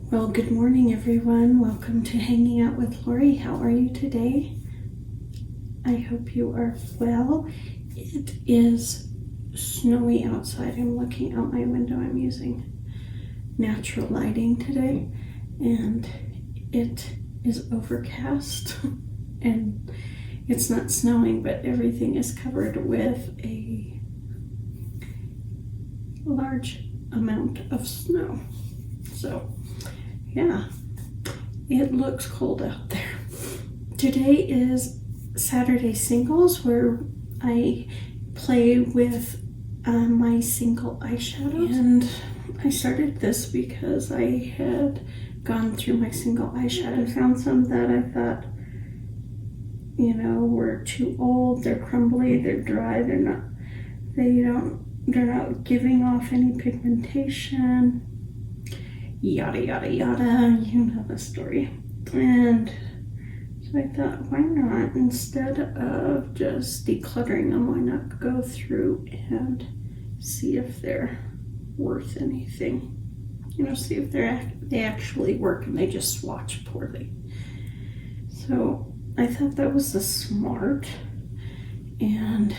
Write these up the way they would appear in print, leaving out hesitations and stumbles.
Well, good morning, everyone. Welcome to Hanging Out with Lori. How are you today? I hope you are well. It is snowy outside. I'm looking out my window. I'm using natural lighting today, and it is overcast, and it's not snowing, but everything is covered with a large amount of snow. So yeah, it looks cold out there. Today is Saturday Singles, where I play with my single eyeshadows. And I started this because I had gone through my single eyeshadow and found some that I thought, were too old, they're crumbly, they're dry, they're not giving off any pigmentation. Yada yada yada, you know the story. And so I thought, why not, instead of just decluttering them, why not go through and see if they're worth anything, see if they actually work and they just swatch poorly. So I thought that was the smart, and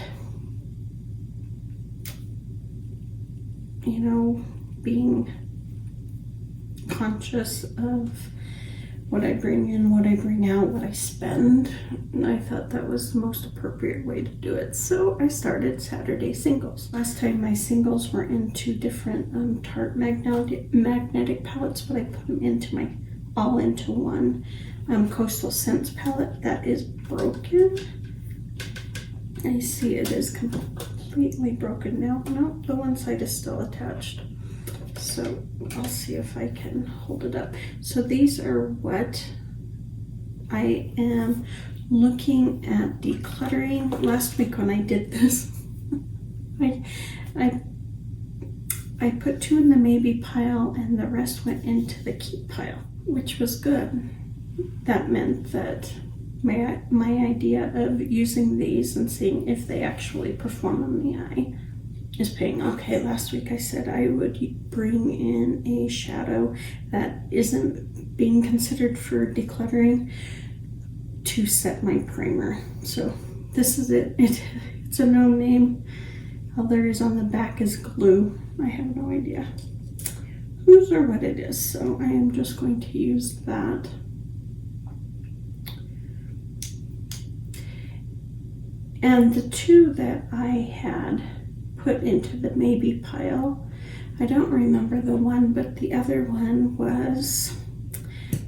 being conscious of what I bring in, what I bring out, what I spend, and I thought that was the most appropriate way to do it. So I started Saturday Singles. Last time my singles were in two different Tarte magnetic palettes, but I put them all into one Coastal Scents palette that is broken. I see it is completely broken now. No, the one side is still attached. So I'll see if I can hold it up. So these are what I am looking at decluttering. Last week when I did this, I put 2 in the maybe pile and the rest went into the keep pile, which was good. That meant that my idea of using these and seeing if they actually perform on the eye is paying. Okay, last week I said I would bring in a shadow that isn't being considered for decluttering to set my primer. So this is it. It's a no name. All there is on the back is glue. I have no idea whose or what it is, so I am just going to use that. And the 2 that I had put into the maybe pile, I don't remember the one, but the other one was,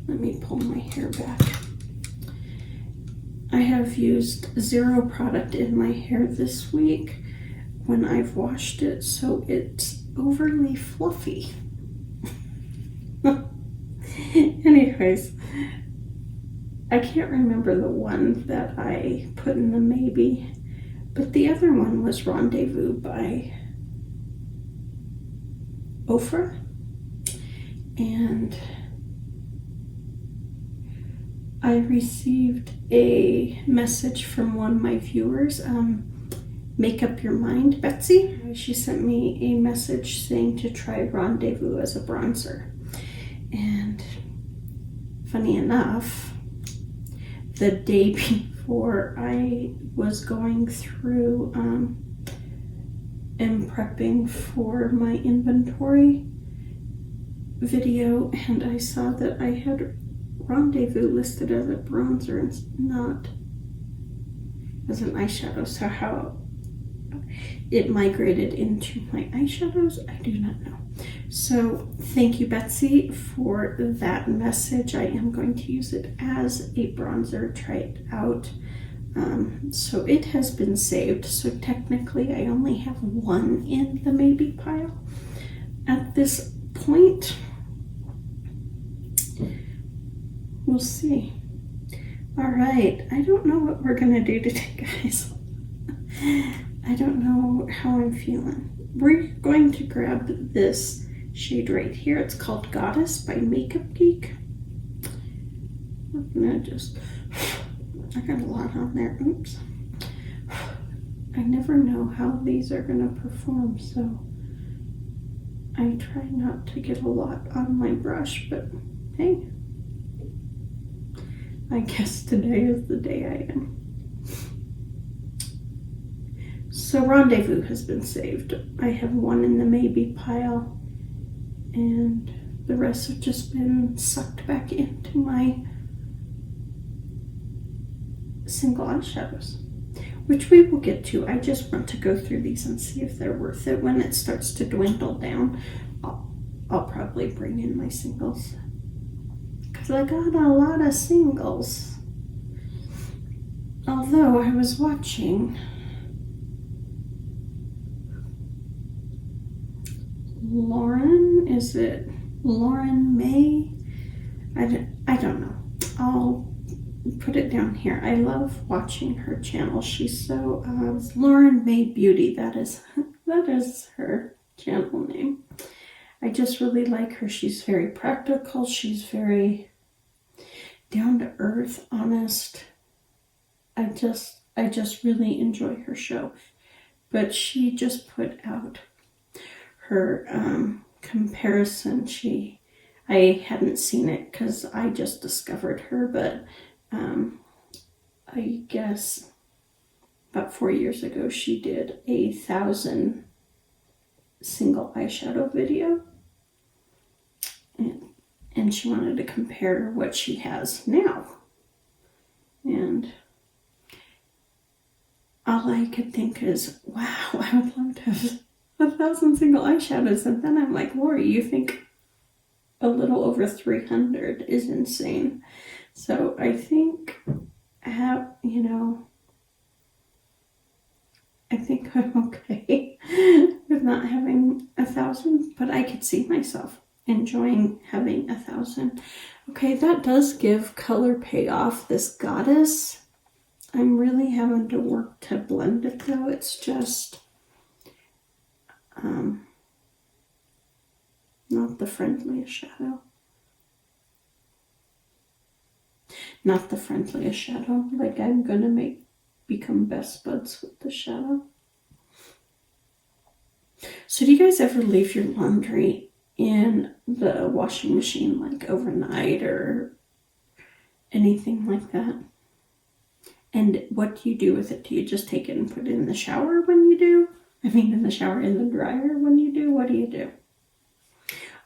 let me pull my hair back. I have used 0 product in my hair this week when I've washed it, so it's overly fluffy. Anyways, I can't remember the one that I put in the maybe, but the other one was Rendezvous by Ofra. And I received a message from one of my viewers, Make Up Your Mind, Betsy. She sent me a message saying to try Rendezvous as a bronzer. And funny enough, the day before I was going through and prepping for my inventory video, and I saw that I had Rendezvous listed as a bronzer and not as an eyeshadow. So how it migrated into my eyeshadows, I do not know. So thank you, Betsy, for that message. I am going to use it as a bronzer, try it out. So it has been saved. So technically I only have 1 in the maybe pile at this point. We'll see. All right, I don't know what we're gonna do today, guys. I don't know how I'm feeling. We're going to grab this shade right here. It's called Goddess by Makeup Geek. I'm gonna I got a lot on there. Oops. I never know how these are gonna perform, so I try not to get a lot on my brush, but hey, I guess today is the day I am. So Rendezvous has been saved. I have one in the maybe pile, and the rest have just been sucked back into my single eyeshadows, which we will get to. I just want to go through these and see if they're worth it. When it starts to dwindle down, I'll probably bring in my singles, because I got a lot of singles. Although I was watching Lauren, is it Lauren May? I don't know. I'll put it down here. I love watching her channel. She's so Lauren May Beauty. That is her channel name. I just really like her. She's very practical. She's very down to earth, honest. I just really enjoy her show. But she just put out her comparison. I hadn't seen it because I just discovered her, but I guess about 4 years ago she did 1,000 single eyeshadow video, and she wanted to compare what she has now, and all I could think is, wow, I would love to have 1,000 single eyeshadows. And then I'm like, Lori, you think a little over 300 is insane. So I think I think I'm okay with not having 1,000, but I could see myself enjoying having 1,000. Okay, that does give color payoff. This Goddess, I'm really having to work to blend it though. It's just not the friendliest shadow. Not the friendliest shadow. Like, I'm gonna become best buds with the shadow. So do you guys ever leave your laundry in the washing machine like overnight or anything like that? And what do you do with it? Do you just take it and put it in the shower when you do? In the shower, in the dryer when you do? What do you do?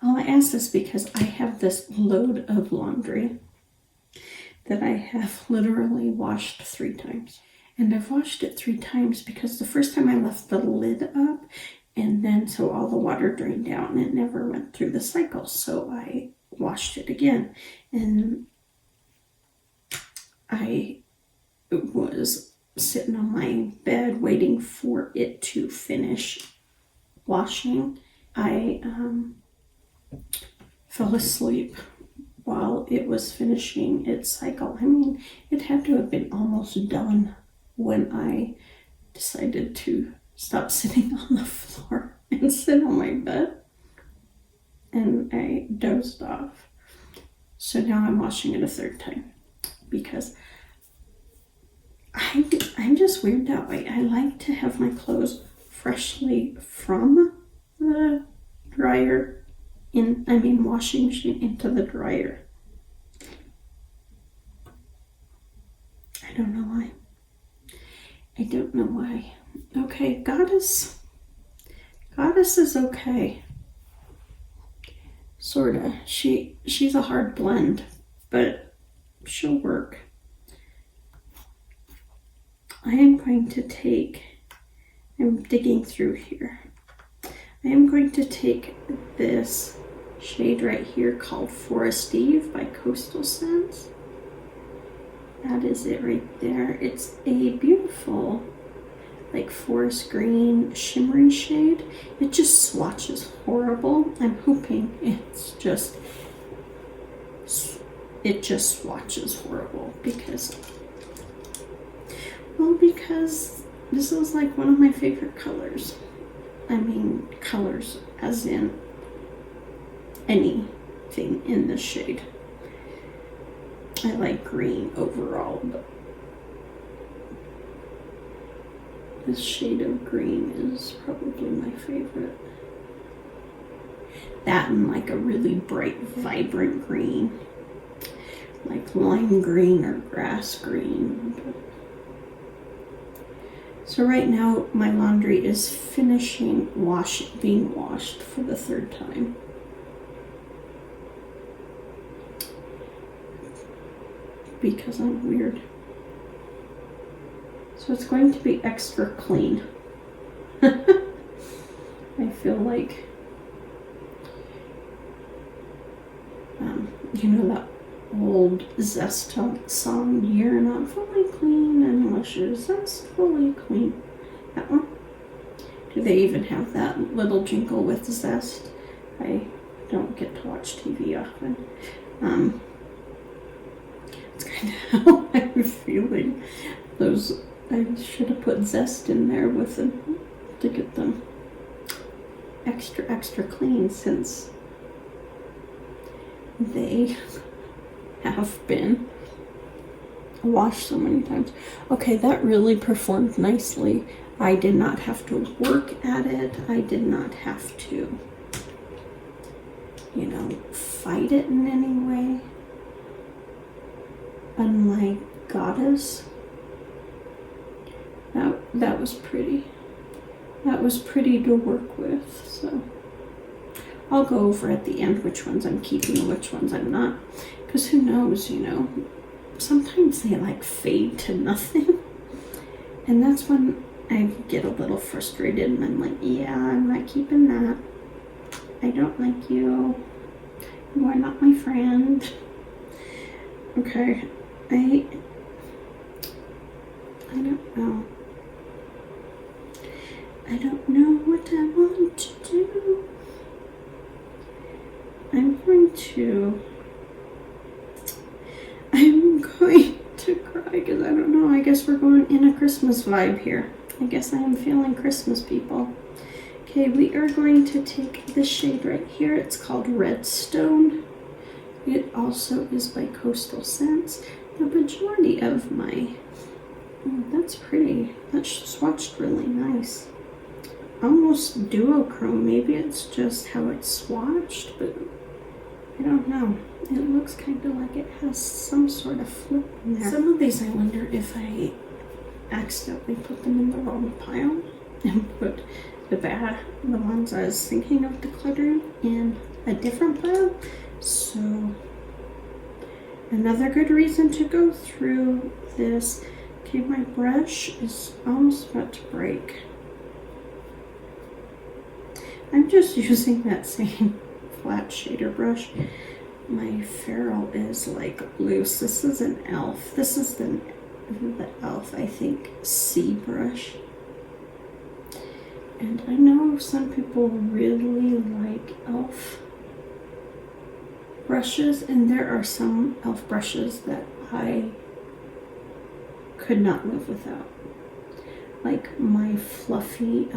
Well, I ask this because I have this load of laundry that I have literally washed 3 times. And I've washed it 3 times because the first time I left the lid up, and then so all the water drained out and it never went through the cycle. So I washed it again. And I was sitting on my bed waiting for it to finish washing. I fell asleep while it was finishing its cycle. It had to have been almost done when I decided to stop sitting on the floor and sit on my bed, and I dozed off. So now I'm washing it a 3rd time because I'm just weird that way. I like to have my clothes freshly from the dryer washing machine into the dryer. I don't know why. Okay, Goddess is okay. Sorta. She's a hard blend, but she'll work. I'm digging through here. I am going to take this shade right here called Forest Eve by Coastal Scents. That is it right there. It's a beautiful, like, forest green shimmery shade. It just swatches horrible. I'm hoping it just swatches horrible because this is like one of my favorite colors. Colors as in anything in this shade. I like green overall, but this shade of green is probably my favorite. That and like a really bright, vibrant green, like lime green or grass green. So right now my laundry is finishing being washed for the 3rd time. Because I'm weird. So it's going to be extra clean. I feel like, you know that old Zest song, "You're not fully clean unless you're zestfully clean." That one? Do they even have that little jingle with Zest? I don't get to watch TV often. It's kind of how I'm feeling. I should have put Zest in there with them to get them extra clean, since they have been washed so many times. Okay, that really performed nicely. I did not have to work at it. I did not have to, fight it in any way. Unlike Goddess. That was pretty. That was pretty to work with, so I'll go over at the end which ones I'm keeping and which ones I'm not, because who knows, sometimes they like fade to nothing, and that's when I get a little frustrated and I'm like, yeah, I'm not keeping that. I don't like you. You are not my friend. Okay, I don't know. I don't know what I want to do. I'm going to cry because I don't know. I guess we're going in a Christmas vibe here. I guess I am feeling Christmas, people. Okay, we are going to take this shade right here. It's called Redstone. It also is by Coastal Scents. The majority of my... Oh, that's pretty. That swatched really nice. Almost duochrome. Maybe it's just how it's swatched, but I don't know. It looks kind of like it has some sort of flip in there. Some of these I wonder if I accidentally put them in the wrong pile and put the ones I was thinking of decluttering in a different pile. So another good reason to go through this. Okay, my brush is almost about to break. I'm just using that same flat shader brush. My ferrule is like loose. This is an e.l.f. This is the e.l.f. I think C brush. And I know some people really like e.l.f. brushes, and there are some e.l.f. brushes that I could not live without. Like my fluffy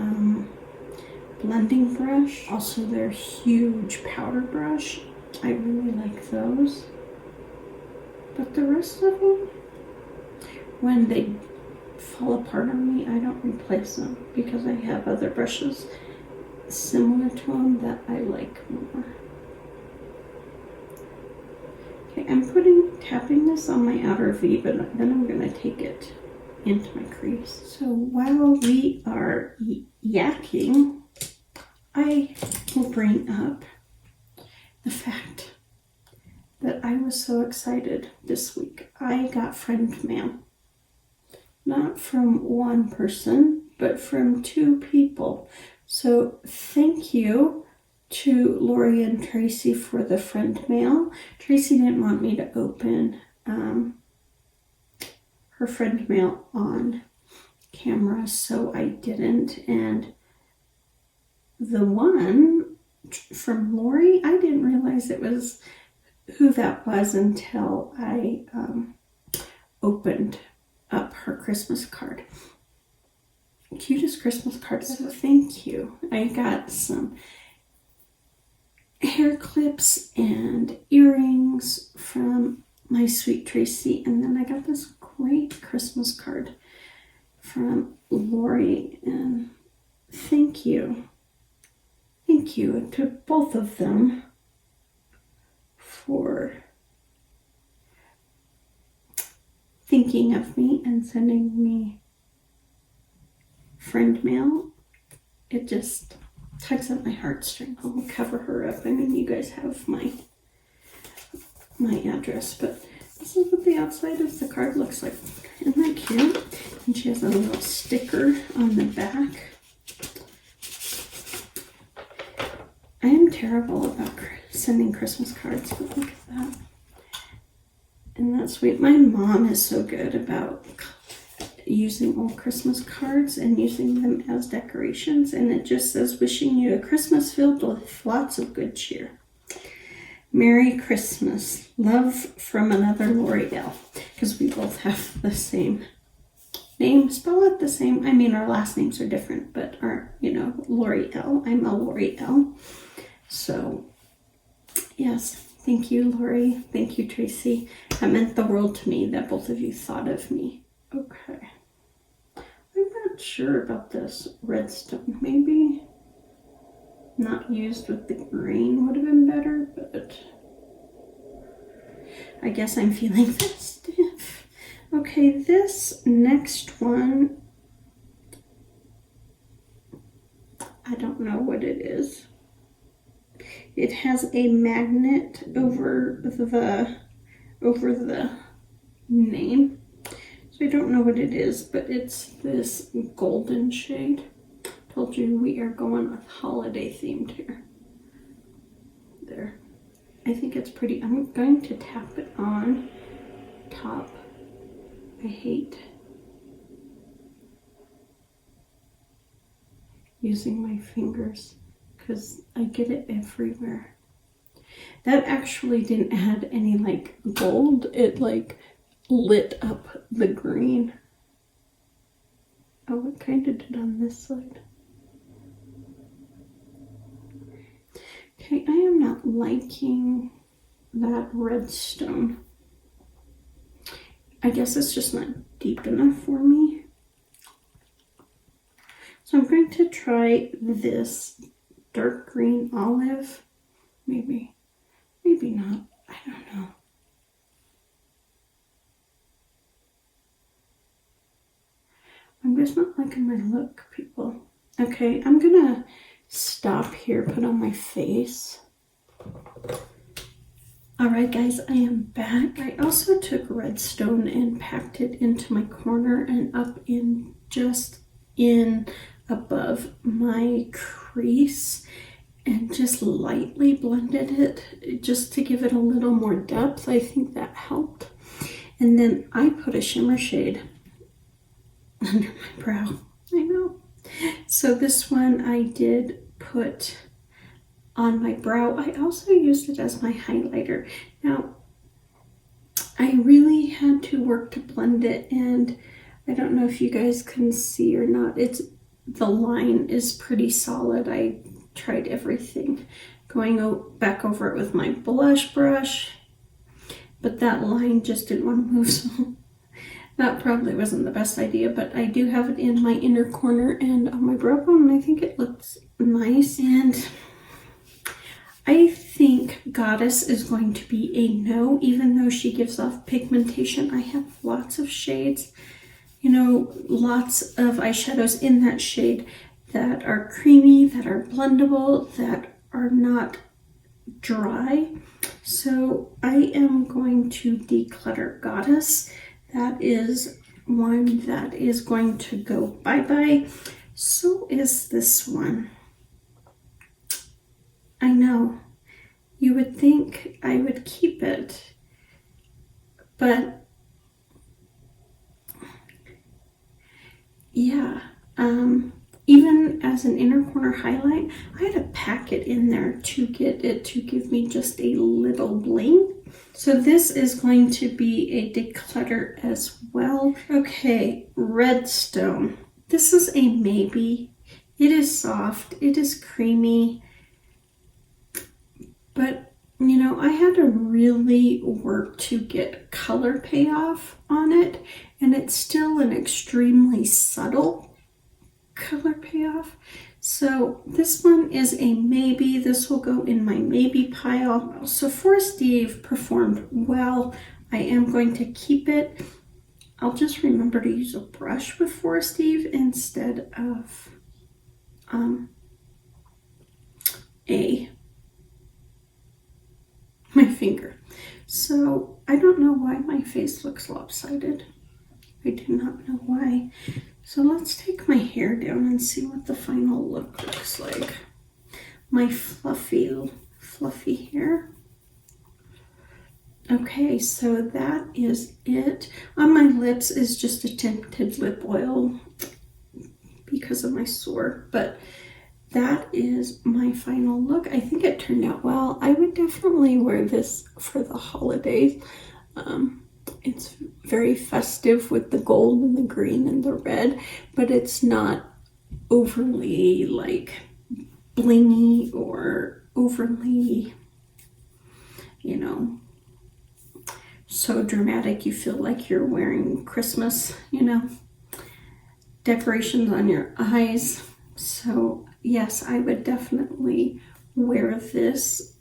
blending brush, also their huge powder brush. I really like those. But the rest of them, when they fall apart on me, I don't replace them because I have other brushes similar to them that I like more. Okay, I'm tapping this on my outer V, but then I'm going to take it into my crease. So while we are yakking, I will bring up the fact that I was so excited this week. I got friend mail. Not from one person, but from 2 people. So thank you to Lori and Tracy for the friend mail. Tracy didn't want me to open her friend mail on camera, so I didn't. And the one from Lori, I didn't realize it was who that was until I opened up her Christmas card. Cutest Christmas card, so thank you. I got some hair clips and earrings from my sweet Tracy, and then I got this great Christmas card from Lori, and thank you thank you to both of them for thinking of me and sending me friend mail. It just tugs at my heartstrings. I'll cover her up. I mean, you guys have my address, but this is what the outside of the card looks like. Isn't that cute? And she has a little sticker on the back. I am terrible about sending Christmas cards, but look at that. And that's sweet. My mom is so good about using old Christmas cards and using them as decorations, and it just says, wishing you a Christmas filled with lots of good cheer. Merry Christmas. Love from another Lori L. Because we both have the same name. Spell it the same. I mean, our last names are different, but our, Lori L. I'm a Lori L. So, yes. Thank you, Lori. Thank you, Tracy. That meant the world to me that both of you thought of me. Okay. I'm not sure about this redstone. Maybe not used with the green would have been better, but I guess I'm feeling festive. Okay, this next one, I don't know what it is. It has a magnet over the name. So I don't know what it is, but it's this golden shade. Told you we are going with holiday themed here. There. I think it's pretty. I'm going to tap it on top. I hate using my fingers because I get it everywhere. That actually didn't add any like gold. It like lit up the green. Oh, it kind of did on this side. Okay, I am not liking that redstone. I guess it's just not deep enough for me. So I'm going to try this dark green olive. Maybe not. I don't know. I'm just not liking my look, people. Okay, I'm gonna stop here, put on my face. Alright guys, I am back. I also took redstone and packed it into my corner and up in just in above my crease and just lightly blended it just to give it a little more depth. I think that helped. And then I put a shimmer shade under my brow. I know. So this one I did put on my brow. I also used it as my highlighter. Now, I really had to work to blend it, and I don't know if you guys can see or not. The line is pretty solid. I tried everything. Going back over it with my blush brush, but that line just didn't want to move, so that probably wasn't the best idea, but I do have it in my inner corner and on my brow bone, and I think it looks nice. And I think Goddess is going to be a no, even though she gives off pigmentation. I have lots of shades, lots of eyeshadows in that shade that are creamy, that are blendable, that are not dry. So I am going to declutter Goddess. That is one that is going to go bye-bye. So is this one. I know. You would think I would keep it, but yeah, even as an inner corner highlight, I had to pack it in there to get it to give me just a little bling. So this is going to be a declutter as well. Okay, redstone. This is a maybe. It is soft, it is creamy, but I had to really work to get color payoff on it, and it's still an extremely subtle color payoff. So this one is a maybe. This will go in my maybe pile. So Forest Eve performed well. I am going to keep it. I'll just remember to use a brush with Forest Eve instead of my finger. So I don't know why my face looks lopsided. I do not know why. So let's take my hair down and see what the final look looks like. My fluffy hair. Okay, so that is it. On my lips is just a tinted lip oil because of my sore, but that is my final look. I think it turned out well. I would definitely wear this for the holidays. It's very festive with the gold and the green and the red, but it's not overly like blingy or overly, you know, so dramatic you feel like you're wearing Christmas, you know, decorations on your eyes. So yes, I would definitely wear this.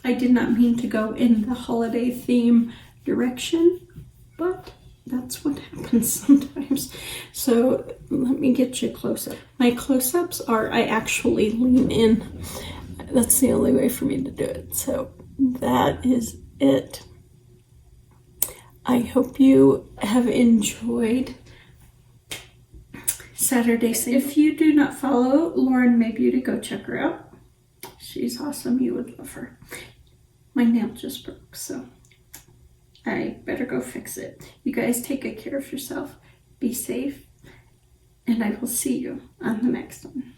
I did not mean to go in the holiday theme direction, but that's what happens sometimes. So let me get you a close-up. My close-ups are I actually lean in. That's the only way for me to do it. So that is it. I hope you have enjoyed Saturday Singles. If you do not follow Lauren May Beauty, go check her out. She's awesome. You would love her. My nail just broke, so I better go fix it. You guys take good care of yourself. Be safe. And I will see you on the next one.